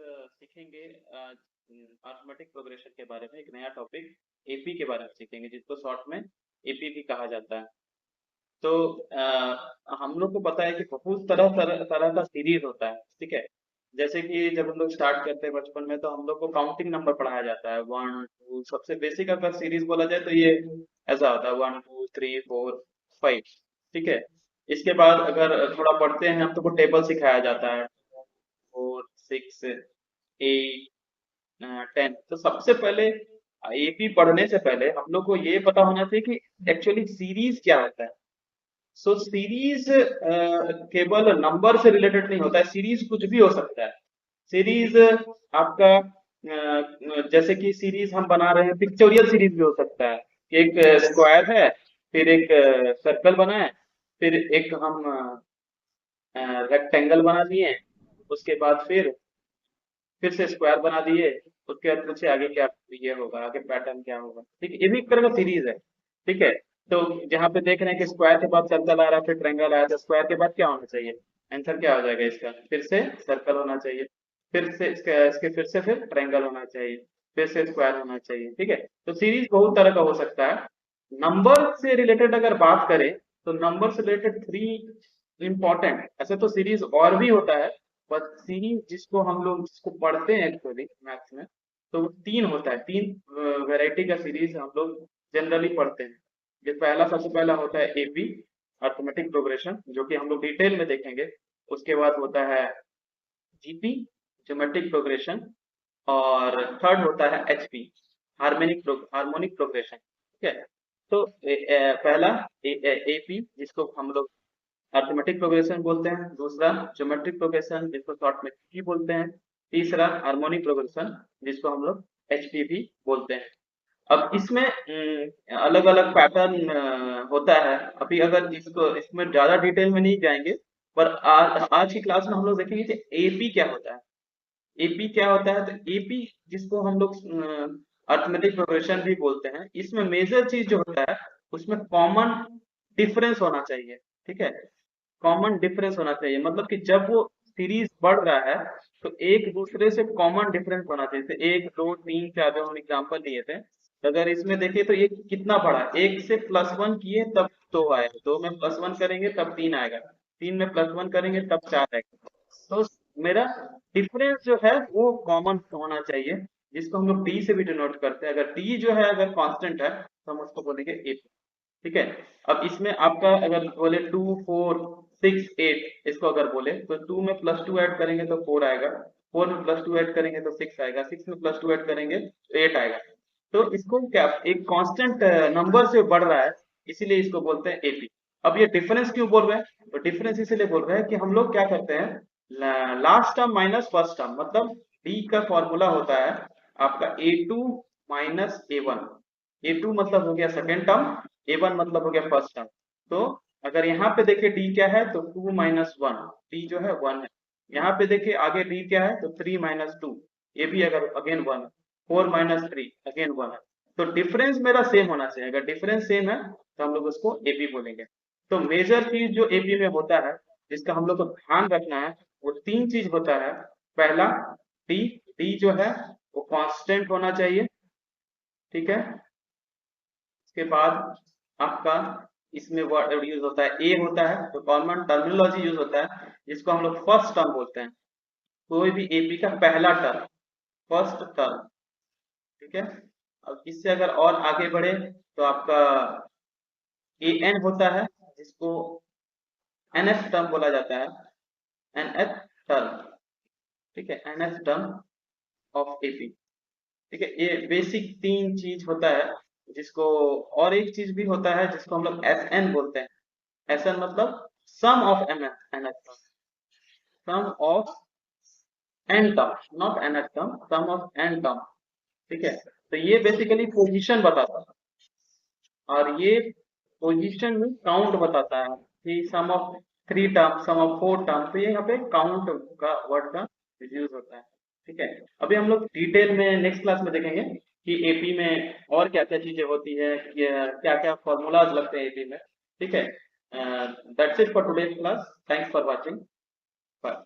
सीखेंगे arithmetic progression के बारे में, एक नया टॉपिक एपी के बारे में सीखेंगे, जिसको शॉर्ट में एपी भी कहा जाता है। तो हम लोग को पता है कि बहुत तरह का सीरीज होता है, ठीक है। जैसे कि जब हम लोग स्टार्ट करते हैं बचपन में, तो हम लोग को काउंटिंग नंबर पढ़ाया जाता है, 1 2, सबसे बेसिक अगर सीरीज बोला जाए तो ये ऐसा होता है, 1 2 3 4 5, ठीक है। इसके बाद अगर थोड़ा पढ़ते हैं हम, तो वो टेबल सिखाया जाता है, 4 6 8 10। तो सबसे पहले एपी पढ़ने से पहले हम लोग को ये पता होना चाहिए कि एक्चुअली सीरीज क्या होता है। सो सीरीज केवल नंबर से रिलेटेड नहीं होता है, सीरीज कुछ भी हो सकता है। सीरीज आपका जैसे कि सीरीज हम बना रहे हैं, पिक्चोरियल सीरीज भी हो सकता है कि एक स्क्वायर है, फिर एक सर्कल बना है, फिर एक हम रेक्टेंगल बना दिए, उसके बाद फिर से स्क्वायर बना दिए, उसके बाद पूछे आगे क्या ये होगा, आगे पैटर्न क्या होगा, ठीक है। ये भी एक तरह का सीरीज है, ठीक है। तो जहाँ पे देख रहे हैं कि स्क्वायर के बाद सर्कल आ रहा है, फिर ट्रायंगल आया, तो स्क्वायर के बाद क्या होना चाहिए, आंसर क्या हो जाएगा इसका, फिर से सर्कल होना चाहिए, फिर से इसके फिर से फिर ट्रायंगल होना चाहिए, फिर से स्क्वायर होना चाहिए, ठीक है। तो सीरीज बहुत तरह का हो सकता है। नंबर से रिलेटेड अगर बात करें, तो नंबर से रिलेटेड 3 इम्पोर्टेंट, ऐसे तो सीरीज और भी होता है, पर सीरीज जिसको पढ़ते हैं एक्चुअली मैथ्स में, तो वो 3 होता है, 3 वैरायटी का सीरीज हम लोग जनरली पढ़ते हैं। ये सबसे पहला होता है एपी, अरिथमेटिक प्रोग्रेशन, जो कि हम लोग डिटेल में देखेंगे। उसके बाद होता है जीपी, ज्योमेट्रिक प्रोग्रेशन, और थर्ड होता है एचपी, हार्मोनिक प्रोग्रेशन, ठीक है। तो पहला एपी, जिसको हम लोग अरिथमेटिक प्रोग्रेशन बोलते हैं, दूसरा ज्योमेट्रिक प्रोग्रेशन, जिसको शॉर्ट में जीपी बोलते हैं, तीसरा हार्मोनिक प्रोग्रेशन, जिसको हम लोग एचपी भी बोलते हैं। अब इसमें अलग अलग पैटर्न होता है। अभी अगर इसमें ज्यादा डिटेल में नहीं जाएंगे, पर आज की क्लास में हम लोग देखेंगे कि एपी क्या होता है। एपी क्या होता है, तो एपी जिसको हम लोग अरिथमेटिक प्रोग्रेशन भी बोलते हैं, इसमें मेजर चीज जो होता है, उसमें कॉमन डिफरेंस होना चाहिए, ठीक है। कॉमन डिफरेंस होना चाहिए, मतलब कि जब वो सीरीज बढ़ रहा है, तो एक दूसरे से कॉमन डिफरेंस होना चाहिए। जैसे 1 2 3 4 जो हम एग्जाम्पल लिए थे, अगर इसमें देखिए तो एक कितना बढ़ा, 1 से +1 किए तब 2 आएगा, 2 में +1 करेंगे तब 3 आएगा, 3 में +1 करेंगे तब 4 आएगा। तो मेरा डिफरेंस जो है वो कॉमन होना चाहिए, जिसको हम लोग डी से भी डिनोट करते हैं। अगर डी जो है अगर कांस्टेंट है, तो हम उसको बोलेंगे ए, ठीक है। अब इसमें आपका अगर बोले 2 4 6 8, इसको अगर बोले तो 2 में +2 ऐड करेंगे तो 4 आएगा, 4 में +2 ऐड करेंगे तो 6 आएगा, 6 में +2 ऐड करेंगे तो 8 आएगा। तो इसको क्या, एक कांस्टेंट नंबर से बढ़ रहा है, इसीलिए इसको बोलते हैं एपी। अब ये डिफरेंस क्यों बोल रहे हैं, तो डिफरेंस इसीलिए बोल रहे हैं कि हम लोग क्या करते हैं, last term minus first term, मतलब डी का फॉर्मूला होता है आपका A2 - A1। A2 मतलब हो गया सेकेंड टर्म, A1 मतलब हो गया फर्स्ट टर्म। तो अगर यहाँ पे देखिए डी क्या है, तो 2 - 1, डी जो है 1 है। यहाँ पे देखिए आगे डी क्या है, तो 3 - 2, ये भी अगर अगेन 1 है। 4 - 3 अगेन 1 है। तो डिफरेंस मेरा सेम होना चाहिए, अगर डिफरेंस सेम है तो हम लोग उसको एपी बोलेंगे। तो मेजर चीज जो एपी में होता है, जिसका हम लोग को ध्यान रखना है, वो 3 चीज होता है। पहला डी, डी जो है वो कांस्टेंट होना चाहिए, ठीक है। उसके बाद आपका इसमें वर्ड यूज होता है ए होता है, तो कॉमन टर्मिनोलॉजी यूज होता है, जिसको हम लोग फर्स्ट टर्म बोलते हैं। कोई भी एपी का पहला टर्म, फर्स्ट टर्म, ठीक है। अब इससे अगर और आगे बढ़े, तो आपका ए एन होता है, जिसको एनएफ टर्म बोला जाता है, एनएफ टर्म, ठीक है, एनएफ टर्म ऑफ एपी, ठीक है। ये बेसिक 3 चीज होता है, जिसको और एक चीज भी होता है जिसको हम लोग एस एन बोलते हैं। एस एन मतलब sum of M N F, sum of N term, not N F term, sum of N term, ठीक है। तो ये बेसिकली पोजीशन बताता है, और ये पोजीशन में काउंट बताता है कि sum of 3 term, sum of 4 term, तो ये यहाँ पे काउंट का वर्ड का यूज होता है, ठीक है। अभी हम लोग डिटेल में नेक्स्ट क्लास में देखेंगे कि एपी में और क्या क्या चीजें होती है, क्या क्या फॉर्मूलाज लगते हैं एपी में, ठीक है। That's it for today's class, thanks for watching, bye.